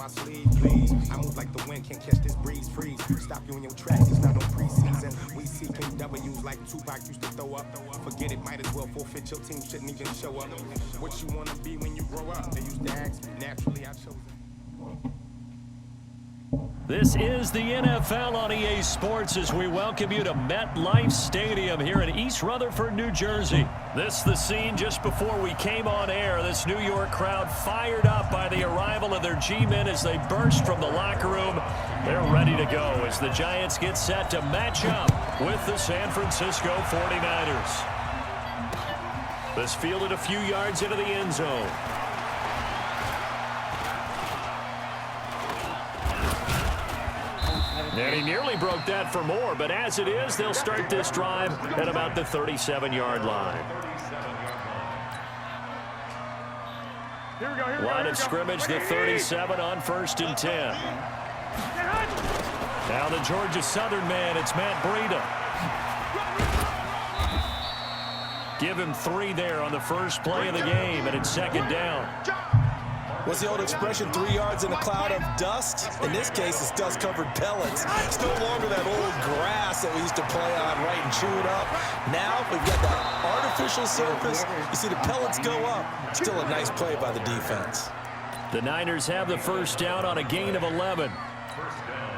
my sleeve, please. I move like the wind, can't catch this breeze, freeze. Stop you in your tracks, it's not no preseason. We seeking W's like Tupac used to throw up. Forget it, might as well forfeit, your team shouldn't even show up. What you wanna be when you grow up? They used to ask me, naturally I chose it. This is the NFL on EA Sports as we welcome you to MetLife Stadium here in East Rutherford, New Jersey. This is the scene just before we came on air. This New York crowd fired up by the arrival of their G-men as they burst from the locker room. They're ready to go as the Giants get set to match up with the San Francisco 49ers. This fielded a few yards into the end zone. And he nearly broke that for more, but as it is, they'll start this drive at about the 37-yard line. Line of scrimmage, the 37 on 1st and 10. Now the Georgia Southern man, it's Matt Breida. Give him 3 there on the first play of the game, and it's 2nd down. What's the old expression, 3 yards in a cloud of dust? In this case, it's dust-covered pellets. It's no longer that old grass that we used to play on, right, and chew it up. Now we've got that artificial surface. You see the pellets go up. Still a nice play by the defense. The Niners have the first down on a gain of 11.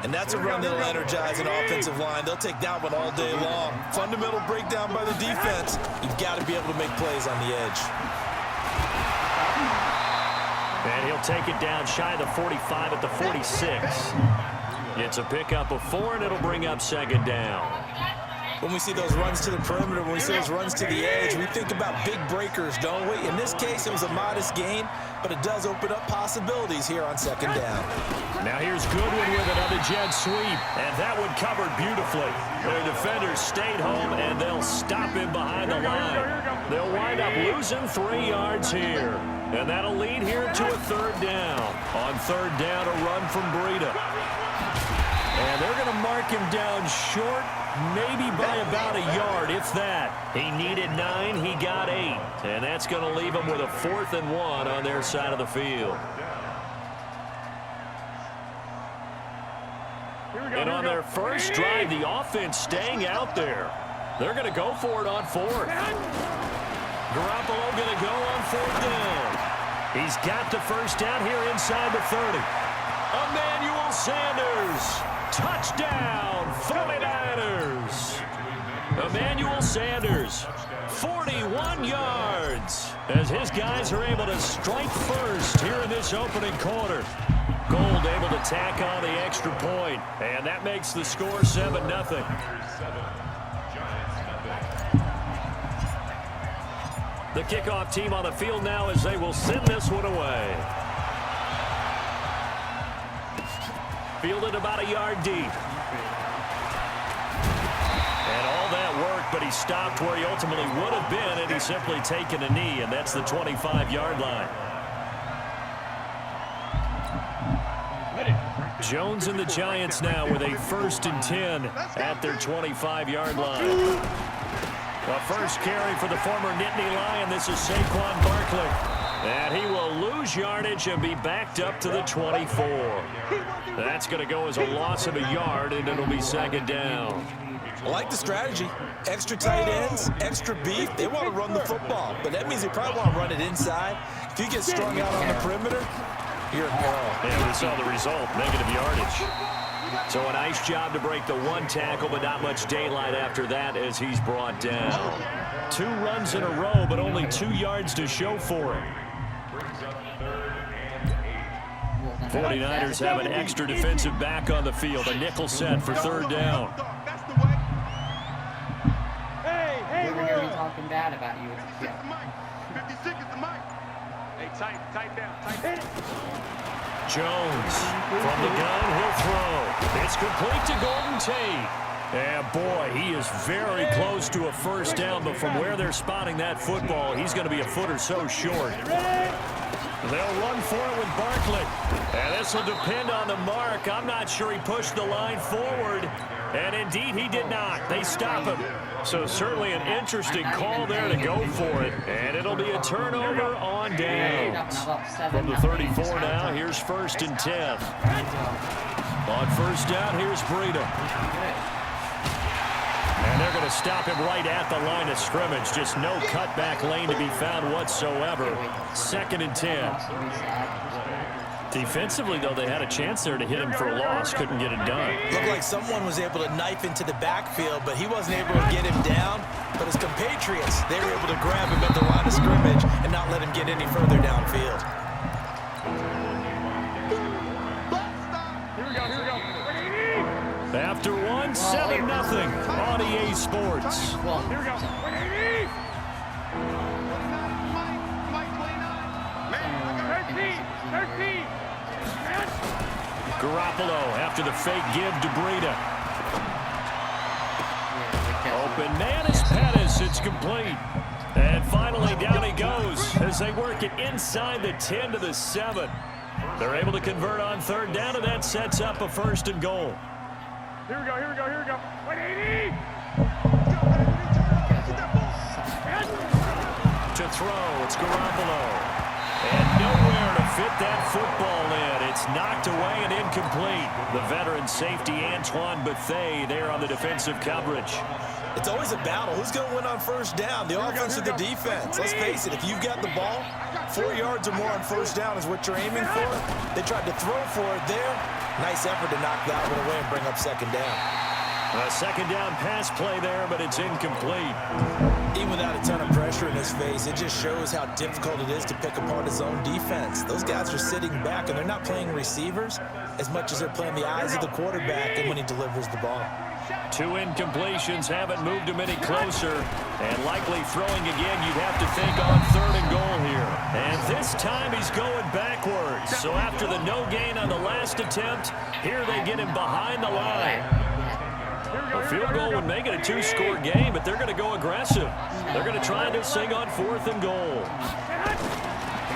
And that's a run that'll energize an offensive line. They'll take that one all day long. Fundamental breakdown by the defense. You've got to be able to make plays on the edge. And he'll take it down shy of the 45 at the 46. It's a pickup of 4, and it'll bring up 2nd down. When we see those runs to the perimeter, when we see those runs to the edge, we think about big breakers, don't we? In this case, it was a modest gain, but it does open up possibilities here on 2nd down. Now here's Goodwin with another jet sweep, and that one covered beautifully. Their defenders stayed home, and they'll stop him behind the line. They'll wind up losing 3 yards here. And that'll lead here to a 3rd down. On 3rd down, a run from Breida. And they're going to mark him down short, maybe by about a yard, if that. He needed 9, he got 8. And that's going to leave him with a 4th and 1 on their side of the field. And on their first drive, the offense staying out there. They're going to go for it on 4th. Garoppolo going to go on 4th down. He's got the first down here inside the 30. Emmanuel Sanders. Touchdown, 49ers. Emmanuel Sanders, 41 yards, as his guys are able to strike first here in this opening quarter. Gold able to tack on the extra point, and that makes the score 7-0. The kickoff team on the field now as they will send this one away. Fielded about a yard deep. And all that work, but he stopped where he ultimately would have been, and he's simply taken a knee, and that's the 25-yard line. Jones and the Giants now with a 1st and 10 at their 25-yard line. The first carry for the former Nittany Lion. This is Saquon Barkley. And he will lose yardage and be backed up to the 24. That's going to go as a loss of a yard, and it'll be 2nd down. I like the strategy. Extra tight ends, extra beef. They want to run the football, but that means they probably want to run it inside. If you get strung out on the perimeter, you're in peril. And we saw the result, negative yardage. So a nice job to break the 1 tackle, but not much daylight after that as he's brought down. 2 runs in a row, but only 2 yards to show for it. 49ers have an extra defensive back on the field. A nickel set for 3rd down. Hey, we're going to be talking bad about you. 56 is the mic. Hey, tight down. Jones from the gun, he'll throw. It's complete to Golden Tate. And boy, he is very close to a first down, but from where they're spotting that football, he's going to be a foot or so short. They'll run for it with Barkley. And this will depend on the mark. I'm not sure he pushed the line forward. And indeed, he did not. They stop him. So certainly an interesting call there to go for it. And it'll be a turnover on downs. From the 34 now, here's 1st and 10. On 1st down, here's Breida. And they're going to stop him right at the line of scrimmage. Just no cutback lane to be found whatsoever. 2nd and 10. Defensively, though, they had a chance there to hit him for a loss. Couldn't get it done. Looked like someone was able to knife into the backfield, but he wasn't able to get him down. But his compatriots, they were able to grab him at the line of scrimmage and not let him get any further downfield. After one, 7-0 on EA Sports. Here we go. Garoppolo after the fake give to Breida. Open man is Pettis. It's complete. And finally down he goes as they work it inside the 10 to the 7. They're able to convert on 3rd down, and that sets up a 1st and goal. Here we go. 180. To throw, it's Garoppolo. And nowhere to fit that football in. It's knocked away and incomplete. The veteran safety Antoine Bethea there on the defensive coverage. It's always a battle. Who's going to win on 1st down? The offense or the defense? Let's face it, if you've got the ball, 4 yards or more on 1st down is what you're aiming for. They tried to throw for it there. Nice effort to knock that one away and bring up 2nd down. A 2nd down pass play there, but it's incomplete. Even without a ton of pressure in his face, it just shows how difficult it is to pick apart his own defense. Those guys are sitting back, and they're not playing receivers as much as they're playing the eyes of the quarterback and when he delivers the ball. 2 incompletions haven't moved him any closer, and likely throwing again, you'd have to think on 3rd and goal here. And this time he's going backwards. So after the no gain on the last attempt, here they get him behind the line. A field goal would make it a 2-score game, but they're going to go aggressive. They're going to try this thing on 4th and goal.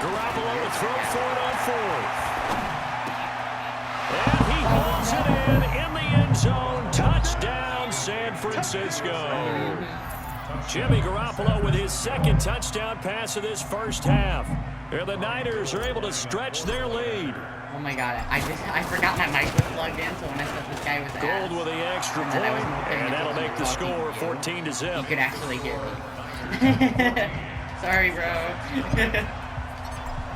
Garoppolo to throw for it on 4th. And he hauls it in the end zone. Touchdown, San Francisco. Jimmy Garoppolo with his 2nd touchdown pass of this 1st half. And the Niners are able to stretch their lead. Oh my god, I forgot my mic was plugged in, so when I said this guy was Gold with the extra point, and that'll make the score 14-0. You could actually hear me. Sorry, bro.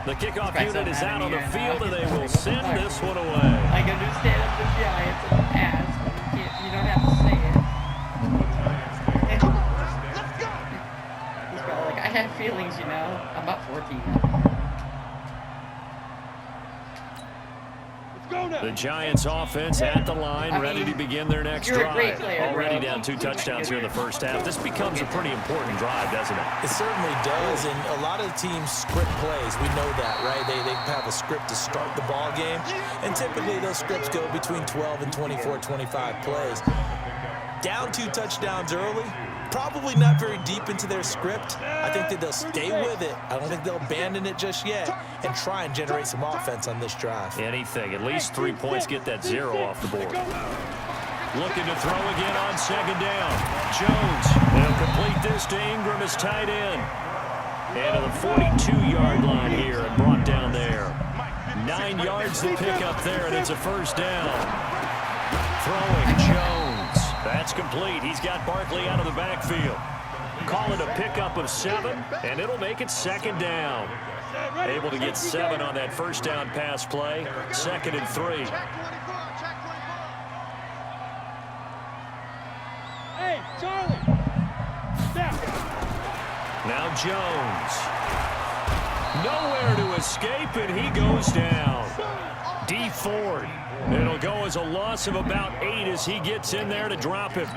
The kickoff unit is out on the field, and they will send this one away. I understand the Giants and the Pats, but you don't have to say it. Come on, let's go. Like, I have feelings, you know. I'm up 14. The Giants offense at the line, ready to begin their next drive. Already down 2 touchdowns here in the 1st half. This becomes a pretty important drive, doesn't it? It certainly does, and a lot of teams script plays. We know that, right? They have a script to start the ball game, and typically those scripts go between 12 and 24, 25 plays. Down 2 touchdowns early, probably not very deep into their script. I think that they'll stay with it. I don't think they'll abandon it just yet and try and generate some offense on this drive. Anything. At least 3 points, get that 0 off the board. Looking to throw again on 2nd down. Jones will complete this to Ingram as tight end. And to the 42-yard line here and brought down there. 9 yards to pick up there, and it's a 1st down. Throwing Jones. That's complete. He's got Barkley out of the backfield. Call it a pickup of 7, and it'll make it 2nd down. Able to get 7 on that 1st down pass play. 2nd and 3. Hey, Charlie. Now Jones. Nowhere to escape, and he goes down. D Ford. It'll go as a loss of about 8 as he gets in there to drop him.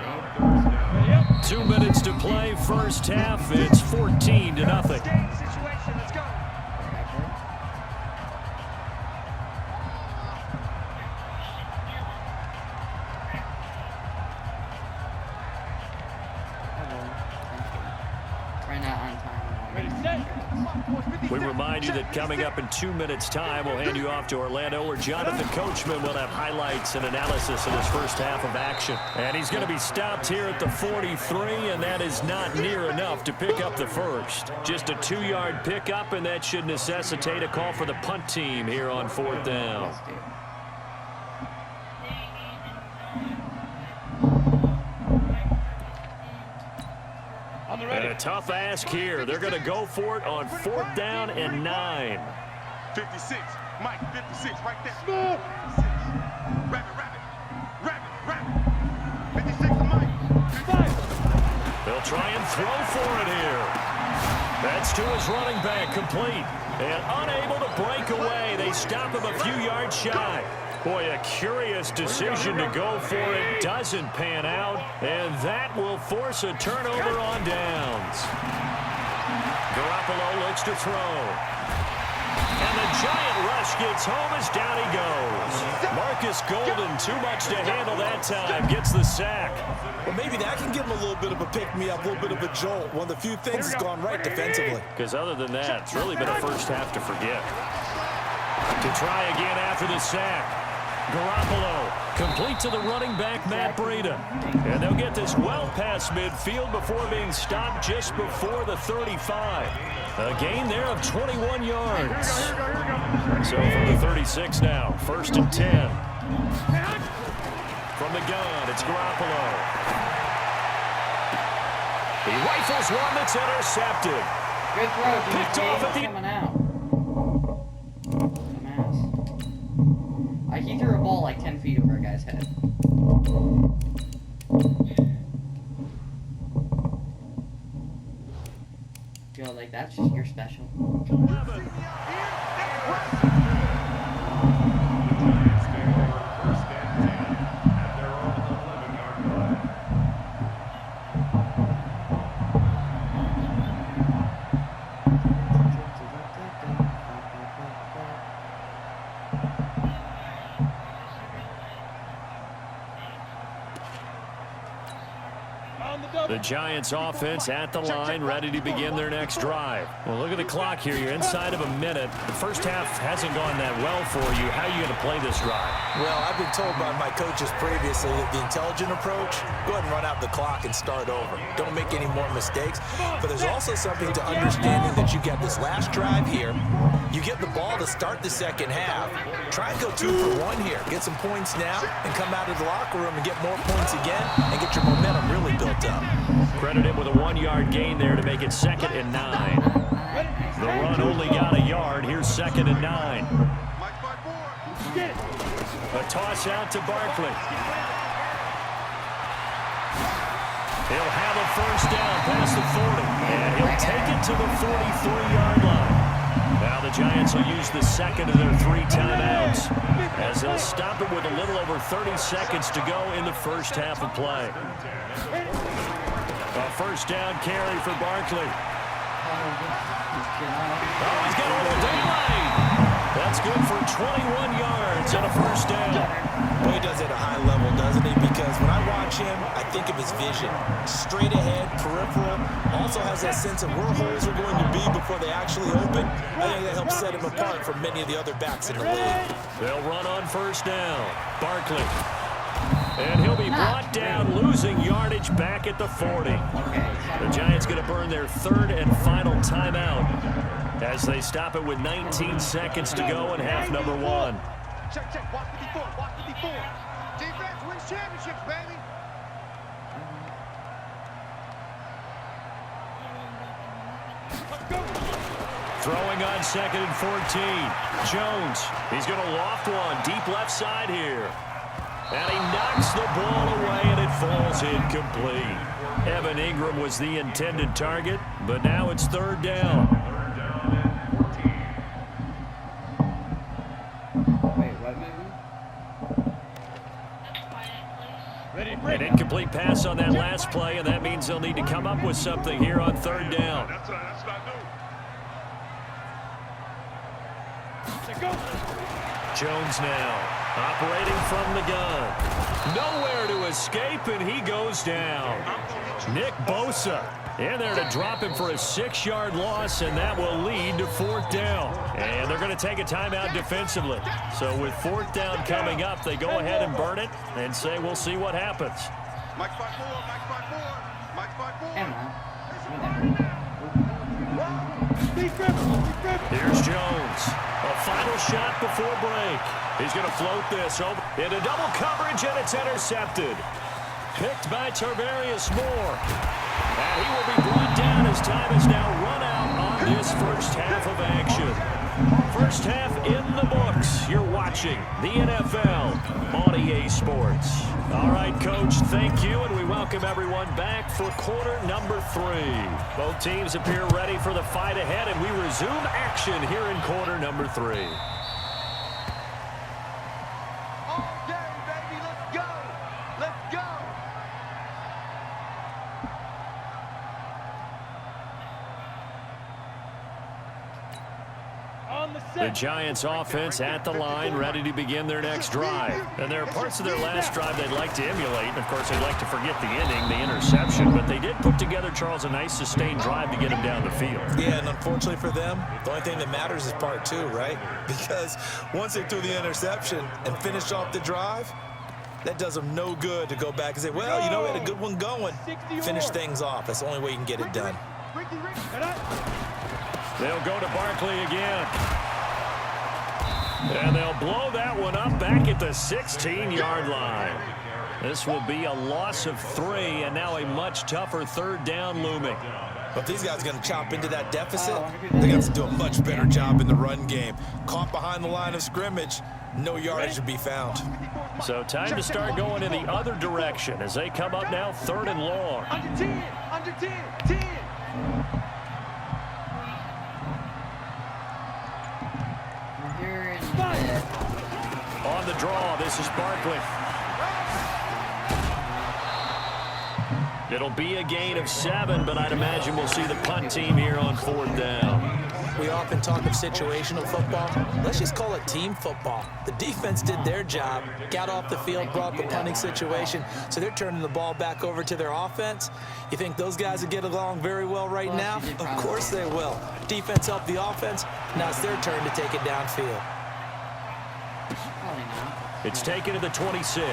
2 minutes to play, 1st half. It's 14-0. We remind you that coming up in 2 minutes' time, we'll hand you off to Orlando, where Jonathan Coachman will have highlights and analysis of his first half of action. And he's going to be stopped here at the 43, and that is not near enough to pick up the first. Just a 2-yard pickup, and that should necessitate a call for the punt team here on 4th down. And a tough ask here. They're going to go for it on 4th down and 9. 56. Mike, 56 right there. 56. Rabbit. 56 to Mike. 55. They'll try and throw for it here. That's to his running back, complete. And unable to break away. They stop him a few yards shy. Boy, a curious decision to go for it. Doesn't pan out. And that will force a turnover on downs. Garoppolo looks to throw. And the giant rush gets home as down he goes. Marcus Golden, too much to handle that time, gets the sack. Well, maybe that can give him a little bit of a pick-me-up, a little bit of a jolt. One of the few things that's gone right defensively. Because other than that, it's really been a first half to forget. To try again after the sack. Garoppolo complete to the running back, Matt Breida. And they'll get this well past midfield before being stopped just before the 35. A gain there of 21 yards. So from the 36 now, 1st and 10. From the gun, it's Garoppolo. He rifles one that's intercepted. Good throw, Picked off at the coming out. He threw a ball like 10 feet over a guy's head. Feel like that's just your special. The Giants offense at the line, ready to begin their next drive. Well, look at the clock here. You're inside of a minute. The first half hasn't gone that well for you. How are you going to play this drive? Well, I've been told by my coaches previously that the intelligent approach, go ahead and run out the clock and start over. Don't make any more mistakes. But there's also something to understanding that you get this last drive here. You get the ball to start the second half. Try and go 2 for 1 here. Get some points now and come out of the locker room and get more points again and get your momentum really built up. Credit him with a 1-yard gain there to make it 2nd and 9. The run only got a yard. Here's 2nd and 9. A toss out to Barkley. He'll have a first down past the 40. And he'll take it to the 43-yard line. Now the Giants will use the second of their 3 timeouts as they'll stop it with a little over 30 seconds to go in the first half of play. A first down carry for Barkley. Oh, he's got a little daylight. That's good for 21 yards and a first down. Well, he does it at a high level, doesn't he? Because when I watch him, I think of his vision. Straight ahead, peripheral. Also has that sense of where holes are going to be before they actually open. I think that helps set him apart from many of the other backs in the league. They'll run on first down. Barkley. And he'll be brought down, losing yardage back at the 40. The Giants going to burn their 3rd and final timeout as they stop it with 19 seconds to go in half number 1. Check, check. Watch 54. Watch 54. Defense wins championships, baby. Let's go. Throwing on 2nd and 14. Jones. He's going to loft one deep left side here. And he knocks the ball away, and it falls incomplete. Evan Ingram was the intended target, but now it's 3rd down. An incomplete pass on that last play, and that means they'll need to come up with something here on 3rd down. That's what I do. Jones now operating from the gun. Nowhere to escape, and he goes down. Nick Bosa And they're to drop him for a 6-yard loss, and that will lead to 4th down. And they're going to take a timeout defensively. So with 4th down coming up, they go ahead and burn it and say we'll see what happens. Mike spot 4, Mike spot 4, Mike spot 4. Come on. Here's Jones. A final shot before break. He's going to float this over into double coverage, and it's intercepted. Picked by Tarvarius Moore. And he will be brought down as time is now run out on this first half of action. First half in the books. You're watching the NFL on EA Sports. All right, Coach, thank you, and we welcome everyone back for quarter number 3. Both teams appear ready for the fight ahead, and we resume action here in quarter number 3. All day, baby, let's go. Let's go. The Giants offense at the line, ready to begin their next drive. And there are parts of their last drive they'd like to emulate. And of course, they'd like to forget the ending, the interception. But they did put together, Charles, a nice sustained drive to get him down the field. Yeah, and unfortunately for them, the only thing that matters is part 2, right? Because once they threw the interception and finished off the drive, that does them no good to go back and say, well, you know, we had a good one going. Finish things off. That's the only way you can get it done. They'll go to Barkley again. And they'll blow that one up back at the 16-yard line. This will be a loss of 3, and now a much tougher 3rd down looming. But these guys are going to chop into that deficit. They're going to have to do a much better job in the run game. Caught behind the line of scrimmage, no yardage to be found. So time to start going in the other direction as they come up now 3rd and long. Under 10, under 10, 10. On the draw, this is Barkley. It'll be a gain of 7, but I'd imagine we'll see the punt team here on 4th down. We often talk of situational football. Let's just call it team football. The defense did their job, got off the field, brought the punting situation, so they're turning the ball back over to their offense. You think those guys will get along very well right now? Of course they will. Defense helped the offense. Now it's their turn to take it downfield. It's taken to the 26.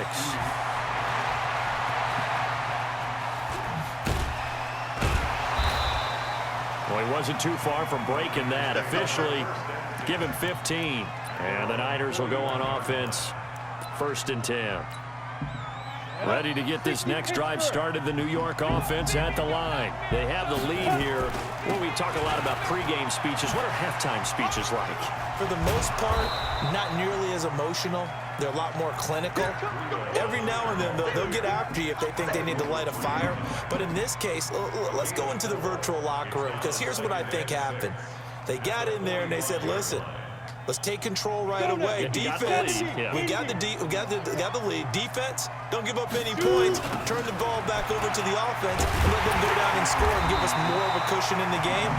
Well, he wasn't too far from breaking that. Officially, give him 15. And the Niners will go on offense, 1st and 10. Ready to get this next drive started, the New York offense at the line. They have the lead here. Well, we talk a lot about pregame speeches. What are halftime speeches like? For the most part, not nearly as emotional. They're a lot more clinical. Every now and then, they'll get after you if they think they need to light a fire. But in this case, let's go into the virtual locker room, because here's what I think happened. They got in there and they said, listen, let's take control right away. Defense, we got the lead. Defense, don't give up any points. Turn the ball back over to the offense and let them go down and score and give us more of a cushion in the game.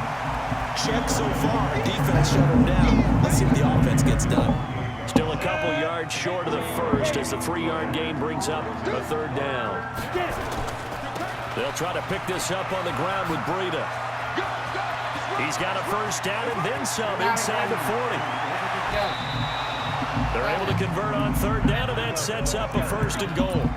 Check so far. Defense shut them down. Let's see if the offense gets done. Still a couple yards short of the first as the 3-yard gain brings up a 3rd down. They'll try to pick this up on the ground with Breida. He's got a 1st down and then some inside the 40. They're able to convert on 3rd down, and that sets up a 1st and goal.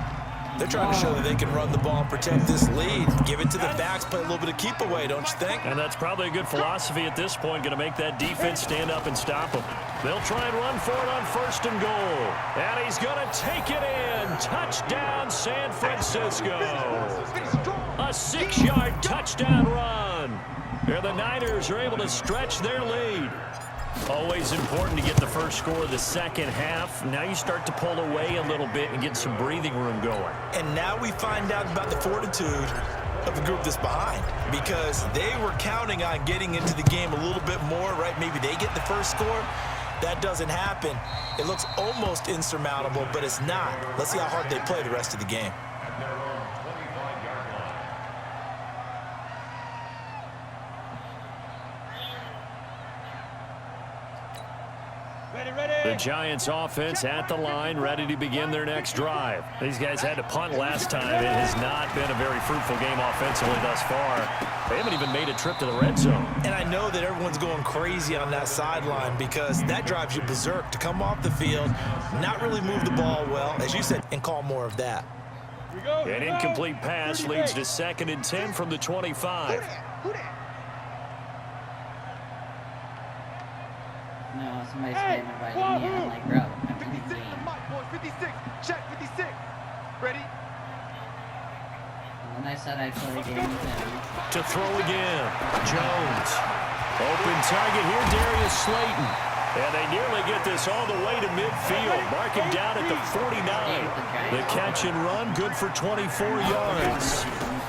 They're trying to show that they can run the ball and protect this lead. Give it to the backs, play a little bit of keep away, don't you think? And that's probably a good philosophy at this point, going to make that defense stand up and stop them. They'll try and run for it on 1st and goal. And he's going to take it in. Touchdown, San Francisco. A 6-yard touchdown run. Here the Niners are able to stretch their lead. Always important to get the first score of the second half. Now you start to pull away a little bit and get some breathing room going. And now we find out about the fortitude of the group that's behind, because they were counting on getting into the game a little bit more, right? Maybe they get the first score. That doesn't happen. It looks almost insurmountable, but it's not. Let's see how hard they play the rest of the game. The Giants offense at the line, ready to begin their next drive. These guys had to punt last time. It has not been a very fruitful game offensively thus far. They haven't even made a trip to the red zone. And I know that everyone's going crazy on that sideline because that drives you berserk to come off the field, not really move the ball well, as you said, and call more of that. An incomplete pass leads to 2nd and 10 from the 25. No, somebody's standing by me. I'm like, bro, I'm in the 56 game. the mic, boys. 56. Check 56. Ready? And then I said I'd play a game with him. To throw again. Jones. Open target here, Darius Slayton. And they nearly get this all the way to midfield. Mark him down at the 49. The catch and run, good for 24 yards.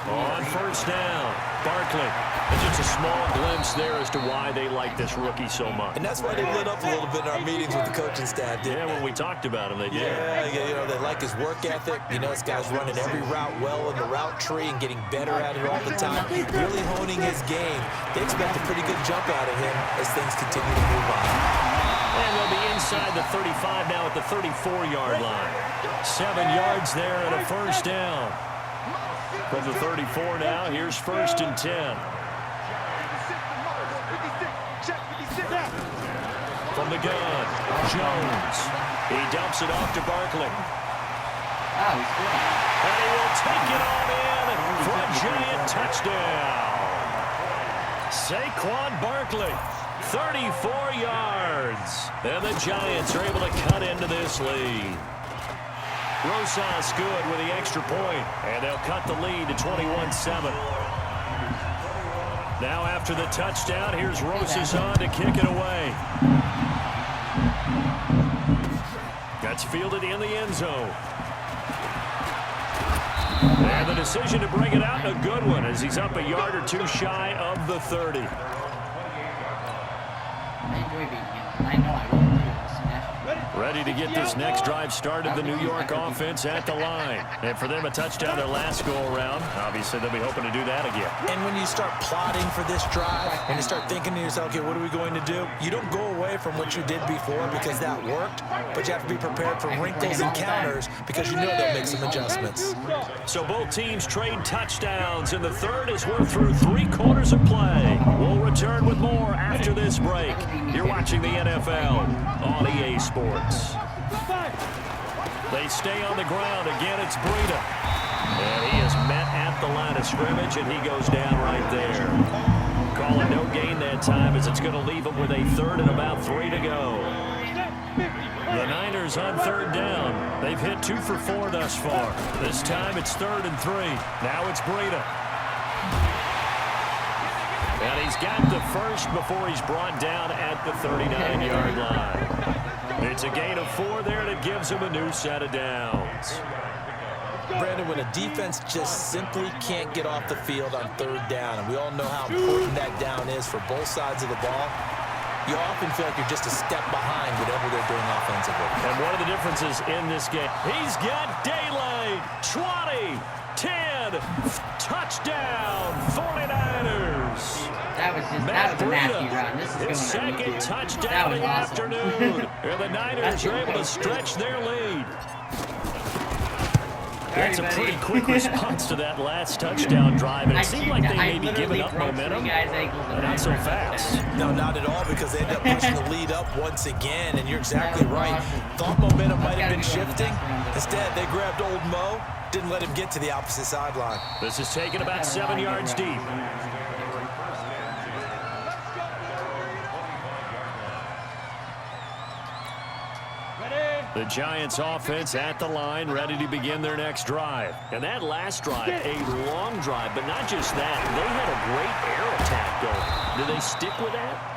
On 1st down, Barkley. And just a small glimpse there as to why they like this rookie so much. And that's why they lit up a little bit in our meetings with the coaching staff, didn't Yeah, they? when we talked about him, they did. Yeah, you know, they like his work ethic. You know, this guy's running every route well in the route tree and getting better at it all the time. Really honing his game. They expect a pretty good jump out of him as things continue to move on. And they'll be inside the 35 now at the 34-yard line. 7 yards there and a 1st down. From the 34 now, here's 1st and 10. 56. Check 56. From the gun, Jones. He dumps it off to Barkley. Oh, he's good. And he will take it on in for a giant touchdown. Saquon Barkley, 34 yards. And the Giants are able to cut into this lead. Rosas good with the extra point, and they'll cut the lead to 21-7. Now after the touchdown, here's Rosas on to kick it away. That's fielded in the end zone. And the decision to bring it out, a good one, as he's up a yard or two shy of the 30. I enjoy beating him. I know I will do this. Ready to get this next drive started, the New York offense at the line. And for them, a touchdown their last go-around. Obviously, they'll be hoping to do that again. And when you start plotting for this drive, when you start thinking to yourself, okay, what are we going to do? You don't go away from what you did before because that worked, but you have to be prepared for wrinkles and counters because you know they'll make some adjustments. So both teams trade touchdowns in the third as we're through 3 quarters of play. We'll return with more after this break. You're watching the NFL on EA Sports. They stay on the ground. Again, it's Breida. And he is met at the line of scrimmage, and he goes down right there. Call it no gain that time as it's going to leave him with a 3rd and about 3 to go. The Niners on 3rd down. They've hit 2 for 4 thus far. This time it's 3rd and 3. Now it's Breida. And he's got the first before he's brought down at the 39-yard line. It's a gain of 4 there, and it gives him a new set of downs. Brandon, when a defense just simply can't get off the field on 3rd down, and we all know how important that down is for both sides of the ball, you often feel like you're just a step behind whatever they're doing offensively. And one of the differences in this game, he's got daylight. 20, 10, touchdown, 49ers. That was just, Matt that was a nasty Breida, run. This is his going on second YouTube. touchdown of the That was awesome. afternoon. And the Niners are able to stretch their lead. That's a pretty quick response to that last touchdown drive, and it seemed like they may be giving up momentum, but not so fast. No, not at all, because they end up pushing the lead up once again, and you're exactly right. Thought momentum might have been shifting. Instead, they grabbed old Mo, didn't let him get to the opposite sideline. This is taken about 7 yards deep. The Giants offense at the line, ready to begin their next drive. And that last drive, a long drive, but not just that. They had a great air attack going. Do they stick with that?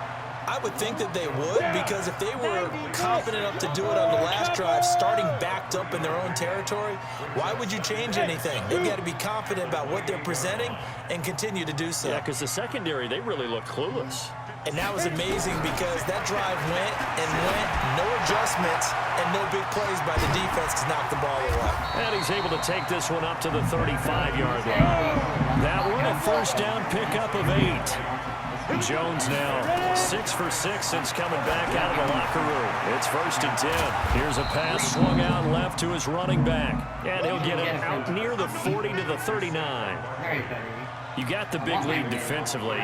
I would think that they would, because if they were confident enough to do it on the last drive, starting backed up in their own territory, why would you change anything? They've got to be confident about what they're presenting and continue to do so. Yeah, because the secondary, they really looked clueless. And that was amazing because that drive went and went, no adjustments, and no big plays by the defense to knock the ball away. And he's able to take this one up to the 35-yard line. That one a 1st down pickup of 8. Jones now 6 for 6 since coming back out of the locker room. It's 1st and 10. Here's a pass swung out left to his running back. And he'll get it out near the 40 to the 39. You got the big lead defensively.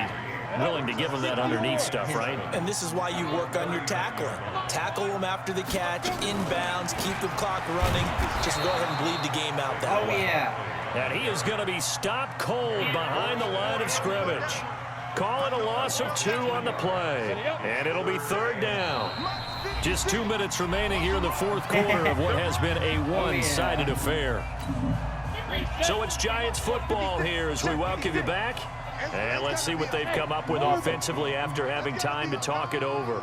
Willing to give him that underneath stuff, right? And this is why you work on your tackling. Tackle them after the catch, inbounds, keep the clock running. Just go ahead and bleed the game out that way. And he is going to be stopped cold behind the line of scrimmage. Call it a loss of 2 on the play. And it'll be 3rd down. Just 2 minutes remaining here in the 4th quarter of what has been a one-sided affair. So it's Giants football here as we welcome you back. And let's see what they've come up with offensively after having time to talk it over.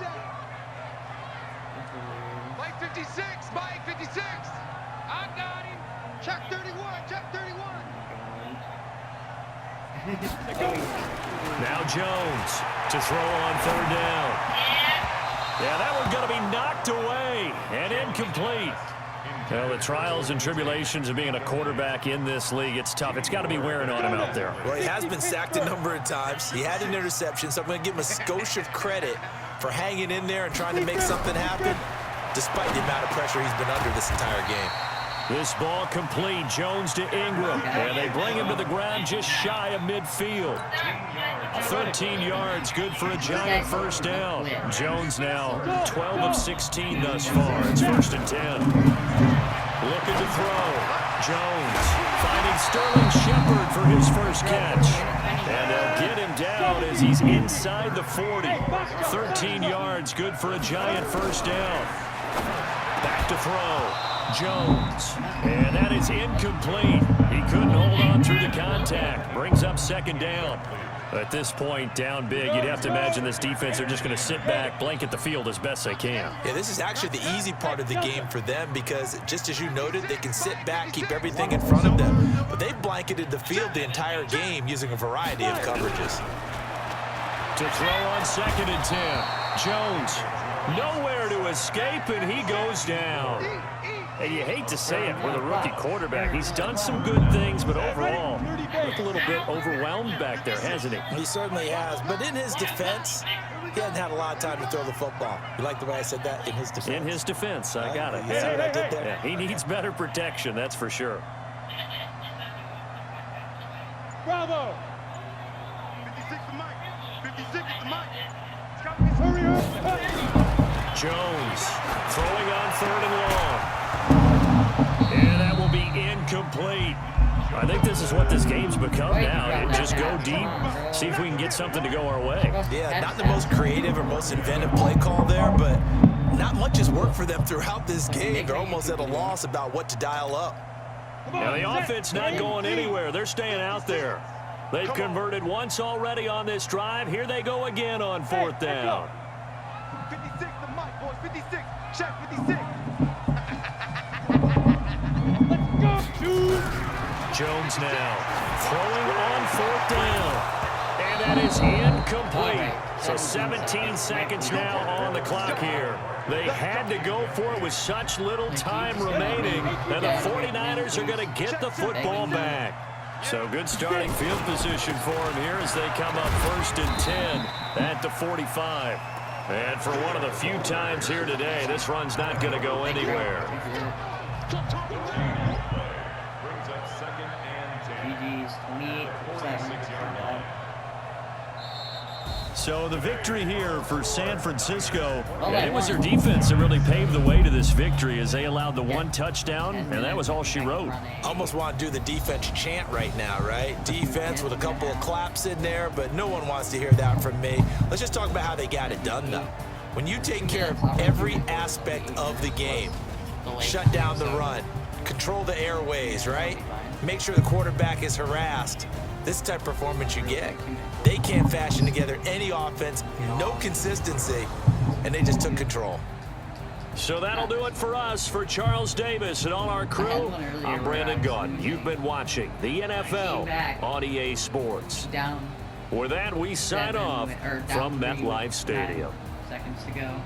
Mike 56, Mike 56. I got him. Check 31, check 31. Now Jones to throw on 3rd down. Yeah, that one's going to be knocked away and incomplete. Well, the trials and tribulations of being a quarterback in this league, it's tough. It's got to be wearing on him out there. Well, he has been sacked a number of times. He had an interception, so I'm going to give him a skosh of credit for hanging in there and trying to make something happen, despite the amount of pressure he's been under this entire game. This ball complete. Jones to Ingram. And they bring him to the ground just shy of midfield. 13 yards, good for a Giant 1st down. Jones now 12 of 16 thus far. It's 1st and 10. Looking to throw. Jones finding Sterling Shepard for his first catch. And they'll get him down as he's inside the 40. 13 yards, good for a Giant 1st down. Back to throw. Jones, and that is incomplete. He couldn't hold on through the contact. Brings up 2nd down. At this point, down big, you'd have to imagine this defense, they're just going to sit back, blanket the field as best they can. Yeah, this is actually the easy part of the game for them because, just as you noted, they can sit back, keep everything in front of them. But they've blanketed the field the entire game using a variety of coverages. To throw on 2nd and 10. Jones, nowhere to escape, and he goes down. And you hate to say it with a rookie quarterback. He's done some good things, but overall, looked a little bit overwhelmed back there, hasn't he? He certainly has. But in his defense, he hasn't had a lot of time to throw the football. You like the way I said that? In his defense. In his defense, I got it. You see what I did there? Yeah, he needs better protection, that's for sure. Bravo. 56 to Mike. 56 to Mike. Hurry up. Jones throwing on 3rd and long. And that will be incomplete. I think this is what this game's become now. Just go deep, see if we can get something to go our way. Yeah, not the most creative or most inventive play call there, but not much has worked for them throughout this game. They're almost at a loss about what to dial up. Now the offense not going anywhere. They're staying out there. They've converted once already on this drive. Here they go again on 4th down. 56 to Mike, boys. 56. Check 56. Jones now throwing on 4th down. And that is incomplete. So 17 seconds now on the clock here. They had to go for it with such little time remaining. And the 49ers are going to get the football back. So good starting field position for him here as they come up 1st and 10 at the 45. And for one of the few times here today, this run's not going to go anywhere. So the victory here for San Francisco, and it was their defense that really paved the way to this victory as they allowed the 1 touchdown, and that was all she wrote. Almost want to do the defense chant right now, right? Defense with a couple of claps in there, but no one wants to hear that from me. Let's just talk about how they got it done, though. When you take care of every aspect of the game, shut down the run, control the airways, right? Make sure the quarterback is harassed. This type of performance you get. They can't fashion together any offense, no consistency, and they just took control. So that'll do it for us. For Charles Davis and all our crew, I'm Brandon Gaudin. You've been watching the NFL on EA Sports. With that, we sign off from MetLife Stadium. Seconds to go.